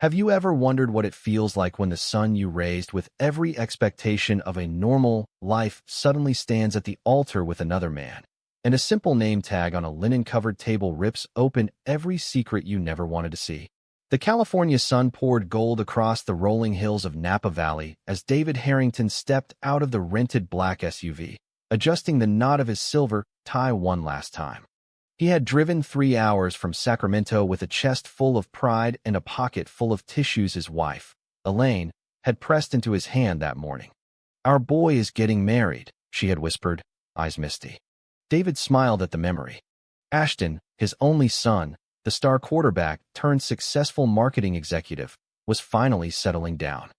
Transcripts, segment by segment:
Have you ever wondered what it feels like when the son you raised with every expectation of a normal life suddenly stands at the altar with another man, and a simple name tag on a linen-covered table rips open every secret you never wanted to see? The California sun poured gold across the rolling hills of Napa Valley as David Harrington stepped out of the rented black SUV, adjusting the knot of his silver tie one last time. He had driven 3 hours from Sacramento with a chest full of pride and a pocket full of tissues his wife, Elaine, had pressed into his hand that morning. "Our boy is getting married," she had whispered, eyes misty. David smiled at the memory. Ashton, his only son, the star quarterback turned successful marketing executive, was finally settling down.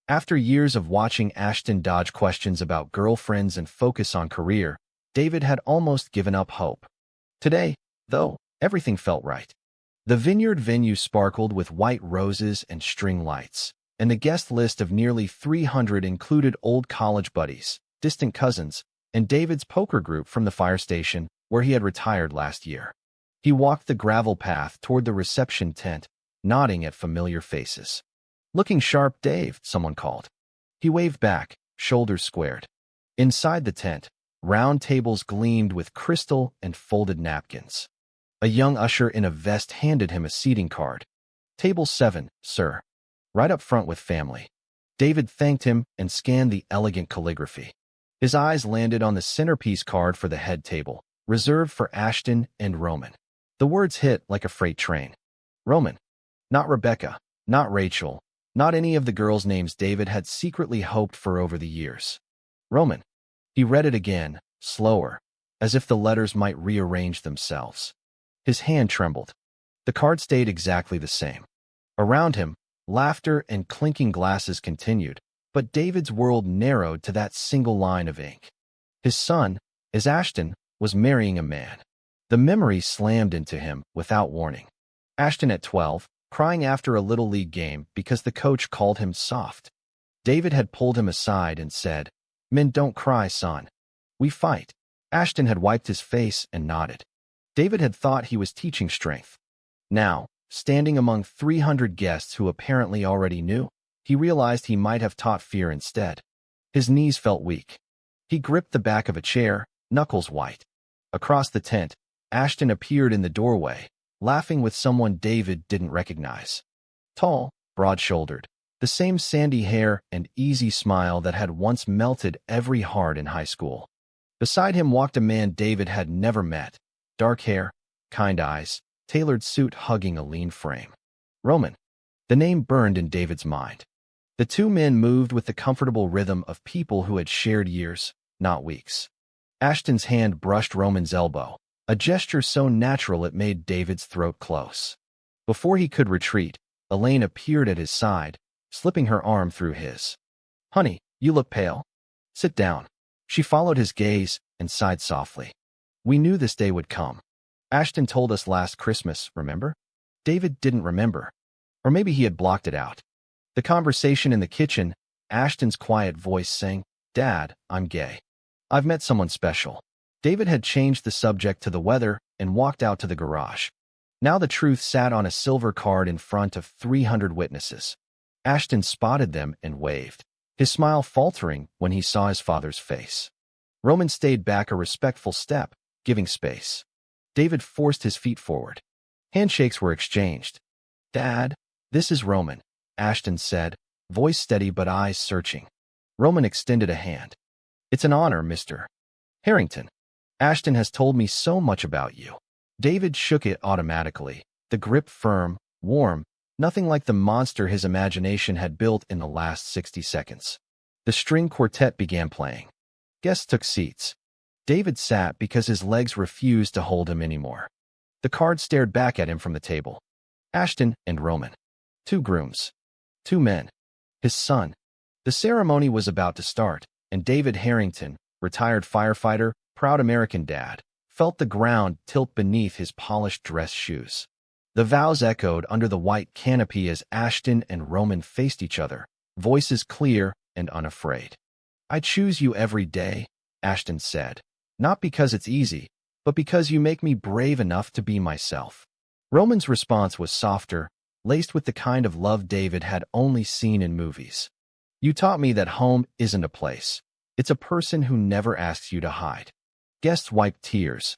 After years of watching Ashton dodge questions about girlfriends and focus on career, David had almost given up hope. Today, though, everything felt right. The vineyard venue sparkled with white roses and string lights, and the guest list of nearly 300 included old college buddies, distant cousins, and David's poker group from the fire station, where he had retired last year. He walked the gravel path toward the reception tent, nodding at familiar faces. "Looking sharp, Dave," someone called. He waved back, shoulders squared. Inside the tent, round tables gleamed with crystal and folded napkins. A young usher in a vest handed him a seating card. "Table 7, sir. Right up front with family." David thanked him and scanned the elegant calligraphy. His eyes landed on the centerpiece card for the head table, reserved for Ashton and Roman. The words hit like a freight train. Roman. Not Rebecca, not Rachel, not any of the girls' names David had secretly hoped for over the years. Roman. He read it again, slower, as if the letters might rearrange themselves. His hand trembled. The card stayed exactly the same. Around him, laughter and clinking glasses continued, but David's world narrowed to that single line of ink. His son, as Ashton, was marrying a man. The memory slammed into him without warning. Ashton at 12, crying after a Little League game because the coach called him soft. David had pulled him aside and said, "Men don't cry, son. We fight." Ashton had wiped his face and nodded. David had thought he was teaching strength. Now, standing among 300 guests who apparently already knew, he realized he might have taught fear instead. His knees felt weak. He gripped the back of a chair, knuckles white. Across the tent, Ashton appeared in the doorway, laughing with someone David didn't recognize. Tall, broad-shouldered, the same sandy hair and easy smile that had once melted every heart in high school. Beside him walked a man David had never met, dark hair, kind eyes, tailored suit hugging a lean frame. Roman. The name burned in David's mind. The two men moved with the comfortable rhythm of people who had shared years, not weeks. Ashton's hand brushed Roman's elbow, a gesture so natural it made David's throat close. Before he could retreat, Elaine appeared at his side, slipping her arm through his. "Honey, you look pale. Sit down." She followed his gaze and sighed softly. "We knew this day would come. Ashton told us last Christmas, remember?" David didn't remember. Or maybe he had blocked it out. The conversation in the kitchen, Ashton's quiet voice saying, "Dad, I'm gay. I've met someone special." David had changed the subject to the weather and walked out to the garage. Now the truth sat on a silver card in front of 300 witnesses. Ashton spotted them and waved, his smile faltering when he saw his father's face. Roman stayed back a respectful step, giving space. David forced his feet forward. Handshakes were exchanged. "Dad, this is Roman," Ashton said, voice steady but eyes searching. Roman extended a hand. "It's an honor, Mr. Harrington. Ashton has told me so much about you." David shook it automatically, the grip firm, warm, nothing like the monster his imagination had built in the last 60 seconds. The string quartet began playing. Guests took seats. David sat because his legs refused to hold him anymore. The card stared back at him from the table. Ashton and Roman. 2 grooms. 2 men. His son. The ceremony was about to start, and David Harrington, retired firefighter, proud American dad, felt the ground tilt beneath his polished dress shoes. The vows echoed under the white canopy as Ashton and Roman faced each other, voices clear and unafraid. "I choose you every day," Ashton said, "not because it's easy, but because you make me brave enough to be myself." Roman's response was softer, laced with the kind of love David had only seen in movies. You taught me that home isn't a place. It's a person who never asks you to hide. Guests wiped tears.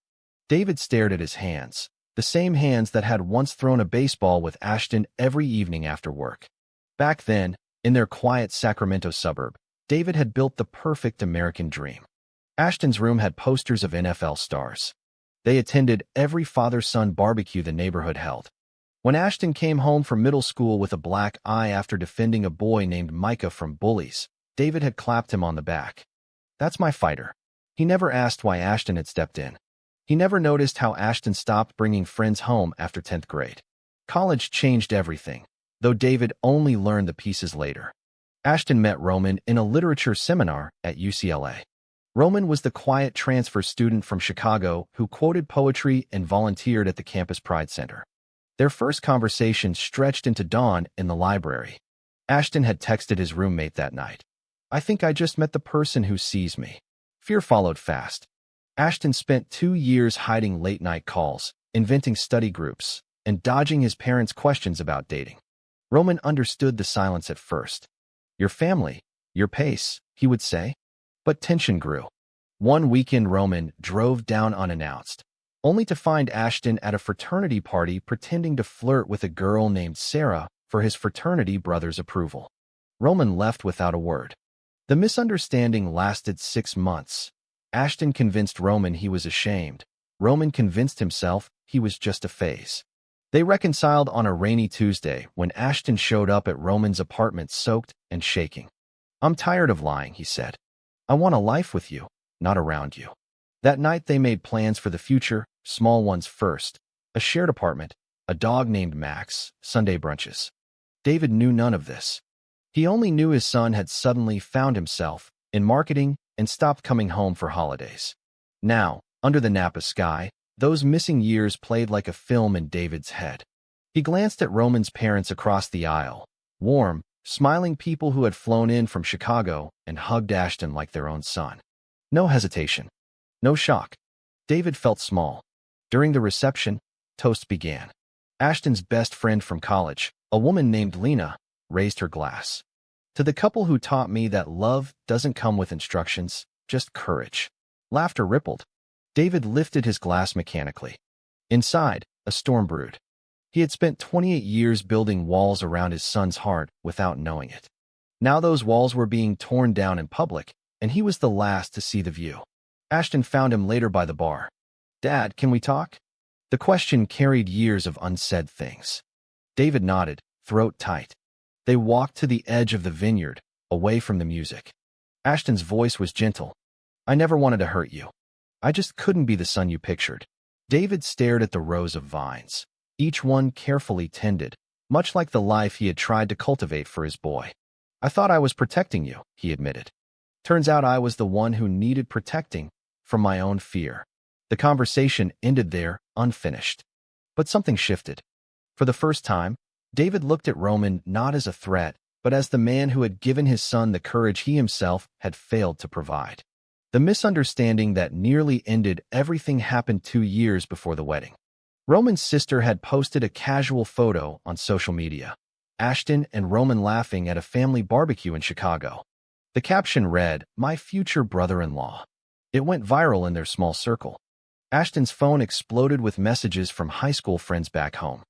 David stared at his hands, the same hands that had once thrown a baseball with Ashton every evening after work. Back then, in their quiet Sacramento suburb, David had built the perfect American dream. Ashton's room had posters of NFL stars. They attended every father-son barbecue the neighborhood held. When Ashton came home from middle school with a black eye after defending a boy named Micah from bullies, David had clapped him on the back. "That's my fighter." He never asked why Ashton had stepped in. He never noticed how Ashton stopped bringing friends home after 10th grade. College changed everything, though David only learned the pieces later. Ashton met Roman in a literature seminar at UCLA. Roman was the quiet transfer student from Chicago who quoted poetry and volunteered at the Campus Pride Center. Their first conversation stretched into dawn in the library. Ashton had texted his roommate that night. "I think I just met the person who sees me." Fear followed fast. Ashton spent 2 years hiding late-night calls, inventing study groups, and dodging his parents' questions about dating. Roman understood the silence at first. "Your family, your pace," he would say. But tension grew. One weekend Roman drove down unannounced, only to find Ashton at a fraternity party pretending to flirt with a girl named Sarah for his fraternity brother's approval. Roman left without a word. The misunderstanding lasted 6 months. Ashton convinced Roman he was ashamed. Roman convinced himself he was just a phase. They reconciled on a rainy Tuesday when Ashton showed up at Roman's apartment soaked and shaking. "I'm tired of lying," he said. "I want a life with you, not around you." That night they made plans for the future, small ones first. A shared apartment, a dog named Max, Sunday brunches. David knew none of this. He only knew his son had suddenly found himself in marketing and stopped coming home for holidays. Now, under the Napa sky, those missing years played like a film in David's head. He glanced at Roman's parents across the aisle, warm, smiling people who had flown in from Chicago and hugged Ashton like their own son. No hesitation. No shock. David felt small. During the reception, toast began. Ashton's best friend from college, a woman named Lena, raised her glass. "To the couple who taught me that love doesn't come with instructions, just courage." Laughter rippled. David lifted his glass mechanically. Inside, a storm brewed. He had spent 28 years building walls around his son's heart without knowing it. Now those walls were being torn down in public, and he was the last to see the view. Ashton found him later by the bar. "Dad, can we talk?" The question carried years of unsaid things. David nodded, throat tight. They walked to the edge of the vineyard, away from the music. Ashton's voice was gentle. "I never wanted to hurt you. I just couldn't be the son you pictured." David stared at the rows of vines, each one carefully tended, much like the life he had tried to cultivate for his boy. "I thought I was protecting you," he admitted. "Turns out I was the one who needed protecting from my own fear." The conversation ended there, unfinished. But something shifted. For the first time, David looked at Roman not as a threat, but as the man who had given his son the courage he himself had failed to provide. The misunderstanding that nearly ended everything happened 2 years before the wedding. Roman's sister had posted a casual photo on social media. Ashton and Roman laughing at a family barbecue in Chicago. The caption read, "My future brother-in-law." It went viral in their small circle. Ashton's phone exploded with messages from high school friends back home.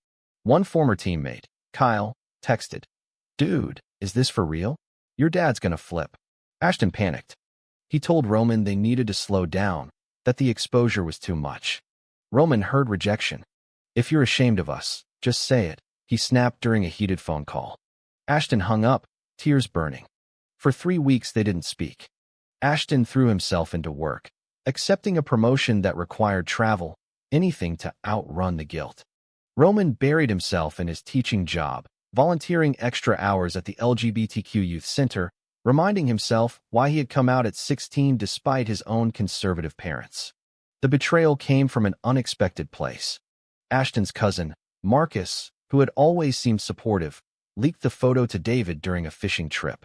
One former teammate, Kyle, texted, "Dude, is this for real? Your dad's gonna flip." Ashton panicked. He told Roman they needed to slow down, that the exposure was too much. Roman heard rejection. "If you're ashamed of us, just say it," he snapped during a heated phone call. Ashton hung up, tears burning. For 3 weeks they didn't speak. Ashton threw himself into work, accepting a promotion that required travel, anything to outrun the guilt. Roman buried himself in his teaching job, volunteering extra hours at the LGBTQ Youth Center, reminding himself why he had come out at 16 despite his own conservative parents. The betrayal came from an unexpected place. Ashton's cousin, Marcus, who had always seemed supportive, leaked the photo to David during a fishing trip.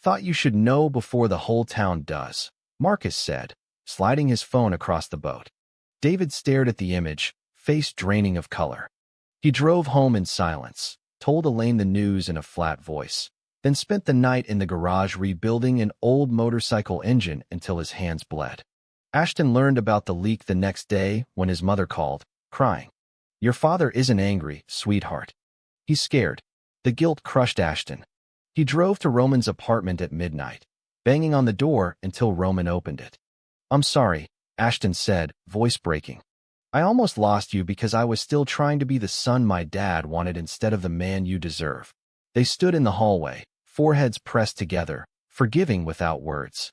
"Thought you should know before the whole town does," Marcus said, sliding his phone across the boat. David stared at the image, face draining of color. He drove home in silence, told Elaine the news in a flat voice, then spent the night in the garage rebuilding an old motorcycle engine until his hands bled. Ashton learned about the leak the next day when his mother called, crying. "Your father isn't angry, sweetheart. He's scared." The guilt crushed Ashton. He drove to Roman's apartment at midnight, banging on the door until Roman opened it. "I'm sorry," Ashton said, voice breaking. "I almost lost you because I was still trying to be the son my dad wanted instead of the man you deserve." They stood in the hallway, foreheads pressed together, forgiving without words.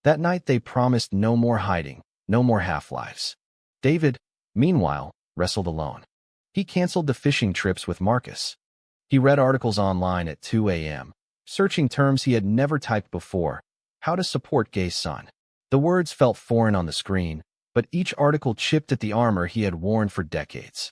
That night they promised no more hiding, no more half-lives. David, meanwhile, wrestled alone. He canceled the fishing trips with Marcus. He read articles online at 2 a.m., searching terms he had never typed before. How to support gay son. The words felt foreign on the screen, but each article chipped at the armor he had worn for decades.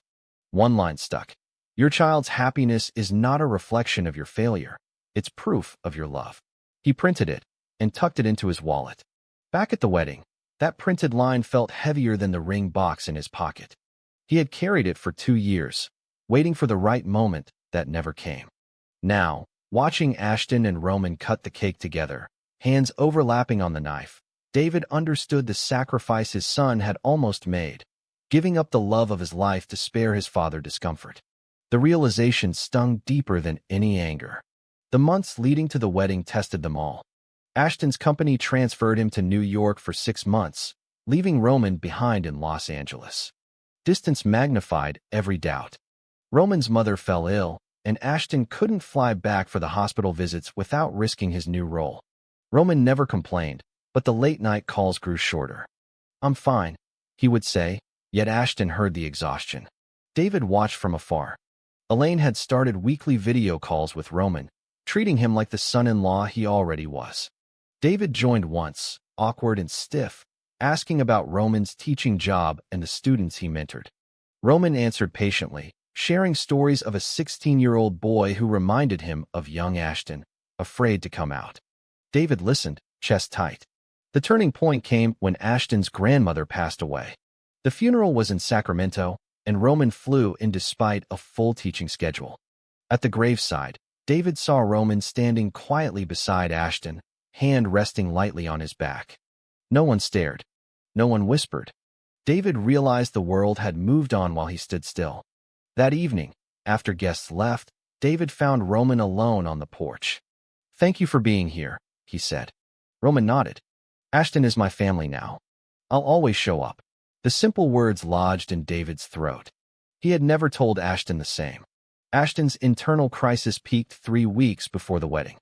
One line stuck. "Your child's happiness is not a reflection of your failure. It's proof of your love." He printed it and tucked it into his wallet. Back at the wedding, that printed line felt heavier than the ring box in his pocket. He had carried it for 2 years, waiting for the right moment that never came. Now, watching Ashton and Roman cut the cake together, hands overlapping on the knife, David understood the sacrifice his son had almost made, giving up the love of his life to spare his father discomfort. The realization stung deeper than any anger. The months leading to the wedding tested them all. Ashton's company transferred him to New York for 6 months, leaving Roman behind in Los Angeles. Distance magnified every doubt. Roman's mother fell ill, and Ashton couldn't fly back for the hospital visits without risking his new role. Roman never complained, but the late-night calls grew shorter. "I'm fine," he would say, yet Ashton heard the exhaustion. David watched from afar. Elaine had started weekly video calls with Roman, treating him like the son-in-law he already was. David joined once, awkward and stiff, asking about Roman's teaching job and the students he mentored. Roman answered patiently, sharing stories of a 16-year-old boy who reminded him of young Ashton, afraid to come out. David listened, chest tight. The turning point came when Ashton's grandmother passed away. The funeral was in Sacramento, and Roman flew in despite a full teaching schedule. At the graveside, David saw Roman standing quietly beside Ashton, hand resting lightly on his back. No one stared. No one whispered. David realized the world had moved on while he stood still. That evening, after guests left, David found Roman alone on the porch. "Thank you for being here," he said. Roman nodded. "Ashton is my family now. I'll always show up." The simple words lodged in David's throat. He had never told Ashton the same. Ashton's internal crisis peaked 3 weeks before the wedding.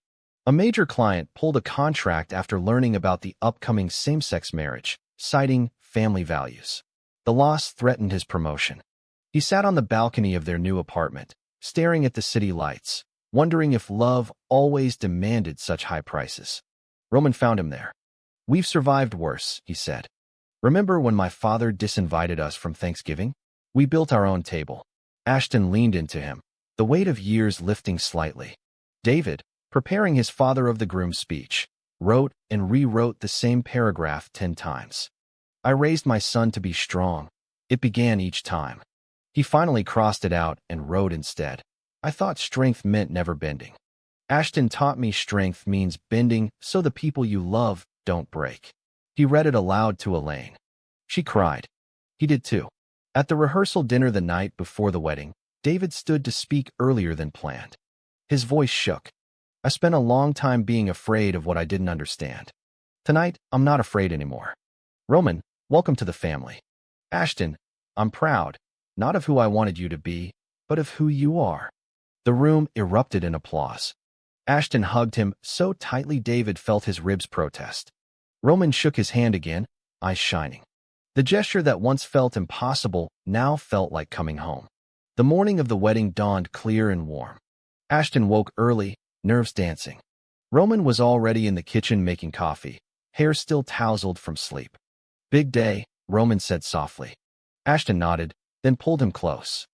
A major client pulled a contract after learning about the upcoming same-sex marriage, citing family values. The loss threatened his promotion. He sat on the balcony of their new apartment, staring at the city lights, wondering if love always demanded such high prices. Roman found him there. "We've survived worse," he said. "Remember when my father disinvited us from Thanksgiving? We built our own table." Ashton leaned into him, the weight of years lifting slightly. David, preparing his father of the groom speech, wrote and rewrote the same paragraph 10 times. "I raised my son to be strong. It began each time." He finally crossed it out and wrote instead, "I thought strength meant never bending. Ashton taught me strength means bending so the people you love don't break." He read it aloud to Elaine. She cried. He did too. At the rehearsal dinner the night before the wedding, David stood to speak earlier than planned. His voice shook. "I spent a long time being afraid of what I didn't understand. Tonight, I'm not afraid anymore. Roman, welcome to the family. Ashton, I'm proud, not of who I wanted you to be, but of who you are." The room erupted in applause. Ashton hugged him so tightly David felt his ribs protest. Roman shook his hand again, eyes shining. The gesture that once felt impossible now felt like coming home. The morning of the wedding dawned clear and warm. Ashton woke early, nerves dancing. Roman was already in the kitchen making coffee, hair still tousled from sleep. "Big day," Roman said softly. Ashton nodded, then pulled him close.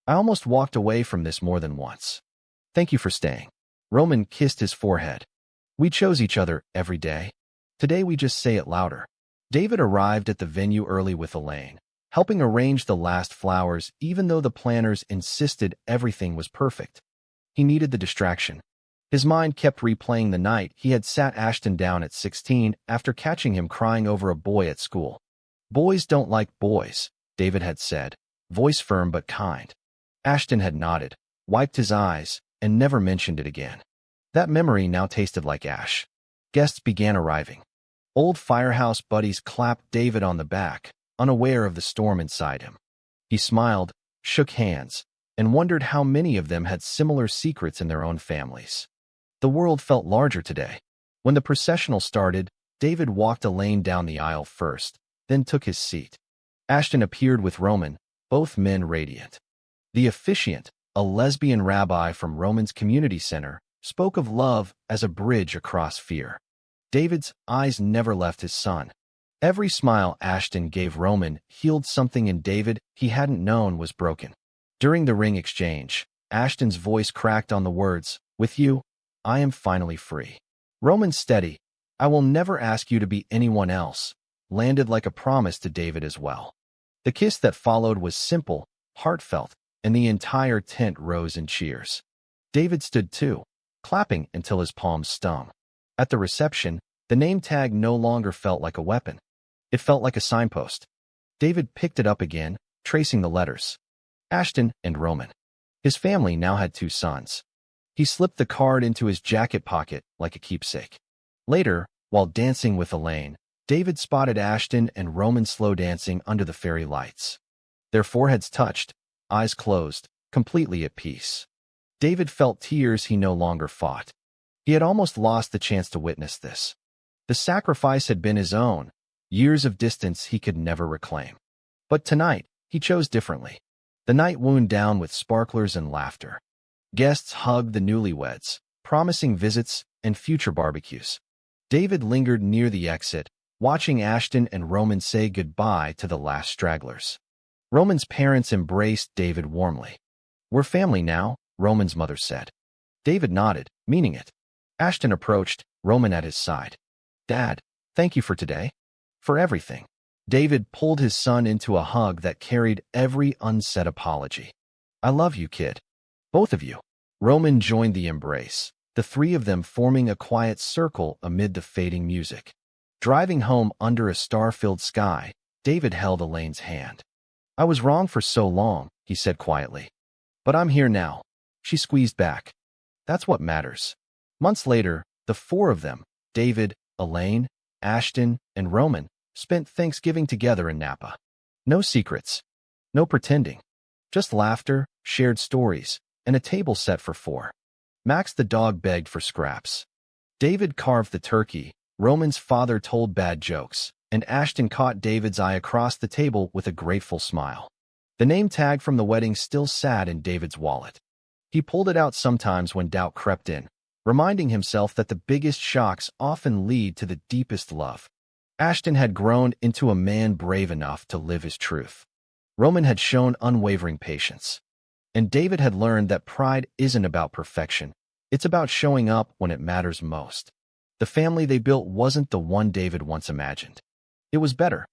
"I almost walked away from this more than once. Thank you for staying." Roman kissed his forehead. "We chose each other every day. Today we just say it louder." David arrived at the venue early with Elaine, helping arrange the last flowers even though the planners insisted everything was perfect. He needed the distraction. His mind kept replaying the night he had sat Ashton down at 16 after catching him crying over a boy at school. "Boys don't like boys," David had said, voice firm but kind. Ashton had nodded, wiped his eyes, and never mentioned it again. That memory now tasted like ash. Guests began arriving. Old firehouse buddies clapped David on the back, unaware of the storm inside him. He smiled, shook hands, and wondered how many of them had similar secrets in their own families. The world felt larger today. When the processional started, David walked Elaine down the aisle first, then took his seat. Ashton appeared with Roman, both men radiant. The officiant, a lesbian rabbi from Roman's community center, spoke of love as a bridge across fear. David's eyes never left his son. Every smile Ashton gave Roman healed something in David he hadn't known was broken. During the ring exchange, Ashton's voice cracked on the words, "With you, I am finally free." Roman's steady, "I will never ask you to be anyone else," landed like a promise to David as well. The kiss that followed was simple, heartfelt, and the entire tent rose in cheers. David stood too, clapping until his palms stung. At the reception, the name tag no longer felt like a weapon. It felt like a signpost. David picked it up again, tracing the letters. Ashton and Roman. His family now had 2 sons. He slipped the card into his jacket pocket like a keepsake. Later, while dancing with Elaine, David spotted Ashton and Roman slow dancing under the fairy lights. Their foreheads touched, eyes closed, completely at peace. David felt tears he no longer fought. He had almost lost the chance to witness this. The sacrifice had been his own, years of distance he could never reclaim. But tonight, he chose differently. The night wound down with sparklers and laughter. Guests hugged the newlyweds, promising visits and future barbecues. David lingered near the exit, watching Ashton and Roman say goodbye to the last stragglers. Roman's parents embraced David warmly. "We're family now," Roman's mother said. David nodded, meaning it. Ashton approached, Roman at his side. "Dad, thank you for today. For everything." David pulled his son into a hug that carried every unsaid apology. "I love you, kid. Both of you." Roman joined the embrace, the 3 of them forming a quiet circle amid the fading music. Driving home under a star-filled sky, David held Elaine's hand. "I was wrong for so long," he said quietly. "But I'm here now." She squeezed back. "That's what matters." Months later, the 4 of them, David, Elaine, Ashton, and Roman, spent Thanksgiving together in Napa. No secrets. No pretending. Just laughter, shared stories, and a table set for 4. Max the dog begged for scraps. David carved the turkey, Roman's father told bad jokes, and Ashton caught David's eye across the table with a grateful smile. The name tag from the wedding still sat in David's wallet. He pulled it out sometimes when doubt crept in, reminding himself that the biggest shocks often lead to the deepest love. Ashton had grown into a man brave enough to live his truth. Roman had shown unwavering patience. And David had learned that pride isn't about perfection. It's about showing up when it matters most. The family they built wasn't the one David once imagined. It was better.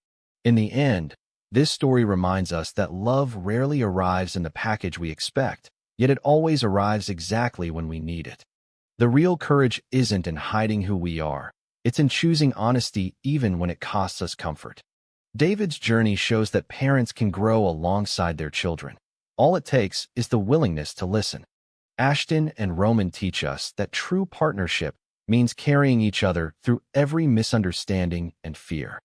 In the end, this story reminds us that love rarely arrives in the package we expect, yet it always arrives exactly when we need it. The real courage isn't in hiding who we are. It's in choosing honesty even when it costs us comfort. David's journey shows that parents can grow alongside their children. All it takes is the willingness to listen. Ashton and Roman teach us that true partnership means carrying each other through every misunderstanding and fear.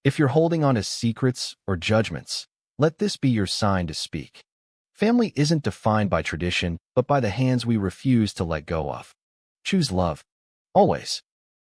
If you're holding on to secrets or judgments, let this be your sign to speak. Family isn't defined by tradition, but by the hands we refuse to let go of. Choose love. Always.